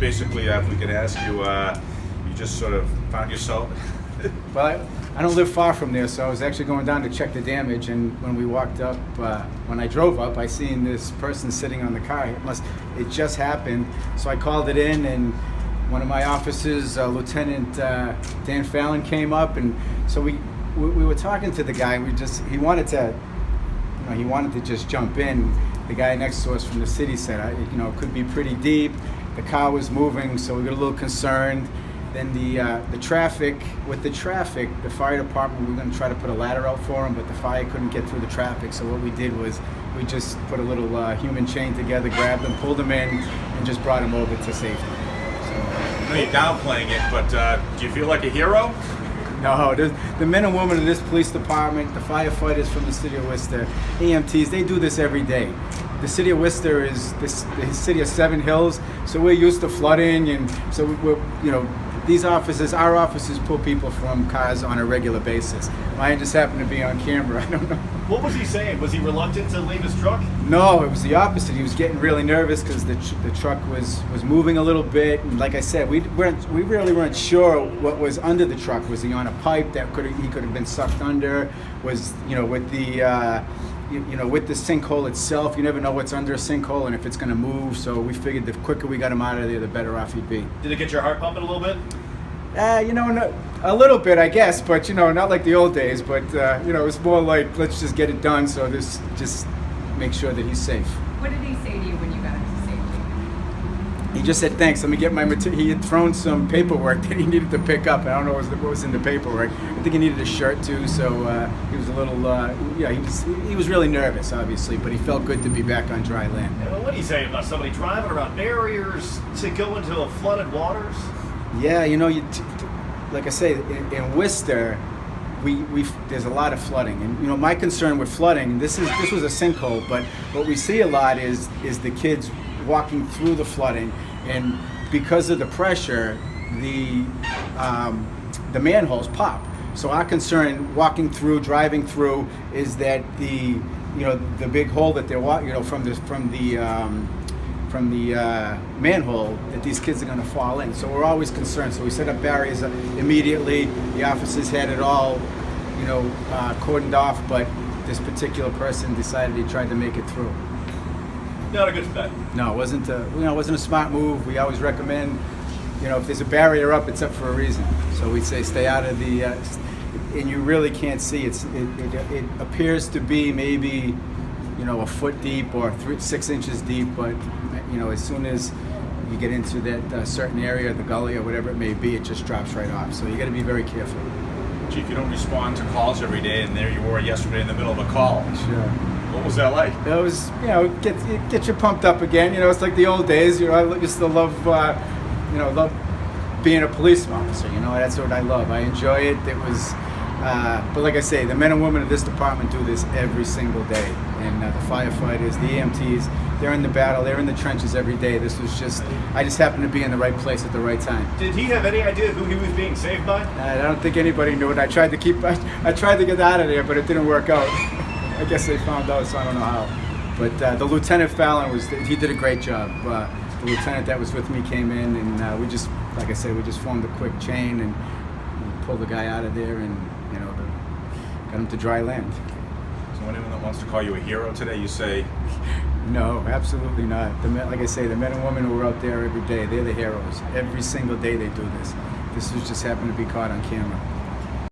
basically, if we could ask you, you just sort of found yourself. Well, I don't live far from there, so I was actually going down to check the damage, and when we walked up, when I drove up, I seen this person sitting on the car. It just happened, so I called it in, and one of my officers, Lieutenant Dan Fallon, came up, and so we were talking to the guy. He wanted to just jump in. The guy next to us from the city said, it could be pretty deep. The car was moving, so we got a little concerned. Then the traffic, the fire department, we were going to try to put a ladder out for him, but the fire couldn't get through the traffic. So what we did was we just put a little human chain together, grabbed him, pulled him in, and just brought him over to safety. I know you're downplaying it, but do you feel like a hero? No, the men and women of this police department, the firefighters from the city of Worcester, EMTs, they do this every day. The city of Worcester is the city of 7 hills, so we're used to flooding, and so our officers pull people from cars on a regular basis. Mine just happened to be on camera. I don't know. What was he saying? Was he reluctant to leave his truck? No, it was the opposite. He was getting really nervous because the truck was moving a little bit, and like I said, we really weren't sure what was under the truck. Was he on a pipe that he could have been sucked under? Was with the sinkhole itself, you never know what's under a sinkhole and if it's going to move. So we figured the quicker we got him out of there, the better off he'd be. Did it get your heart pumping a little bit? A little bit, I guess, but not like the old days. But it was more like, let's just get it done. So just make sure that he's safe. What did he say to you when you got him to safety? He just said, thanks, let me get my material. He had thrown some paperwork that he needed to pick up. I don't know what was in the paperwork. I think he needed a shirt too, so he was a little, he was really nervous, obviously, but he felt good to be back on dry land. What do you say about somebody driving around barriers to go into flooded waters? Yeah, like I say, in Worcester, there's a lot of flooding, and my concern with flooding, this was a sinkhole, but what we see a lot is the kids walking through the flooding, and because of the pressure, the manholes pop. So our concern driving through, is that the big hole that they're from the manhole, that these kids are going to fall in. So we're always concerned. So we set up barriers immediately. The officers had it all, cordoned off, but this particular person decided he tried to make it through. Not a good bet. No, it wasn't a smart move. We always recommend, if there's a barrier up, it's up for a reason. So we say stay out of the, and you really can't see. It appears to be maybe, a foot deep or 6 inches deep, but as soon as you get into that certain area, the gully or whatever it may be, it just drops right off. So you got to be very careful. Chief, you don't respond to calls every day, and there you were yesterday in the middle of a call. Sure. What was that like? It was, get you pumped up again. It's like the old days. I used to love, love being a police officer. That's what I love. I enjoy it. It was, but like I say, the men and women of this department do this every single day. And the firefighters, the EMTs, they're in the battle. They're in the trenches every day. This was I just happened to be in the right place at the right time. Did he have any idea who he was being saved by? I don't think anybody knew it. I tried to get out of there, but it didn't work out. I guess they found out, so I don't know how. But the Lieutenant Fallon he did a great job. The lieutenant that was with me came in, and we just formed a quick chain and pulled the guy out of there, and got him to dry land. So anyone that wants to call you a hero today, you say? No, absolutely not. Like I say, the men and women who are out there every day, they're the heroes. Every single day they do this. This was just happened to be caught on camera.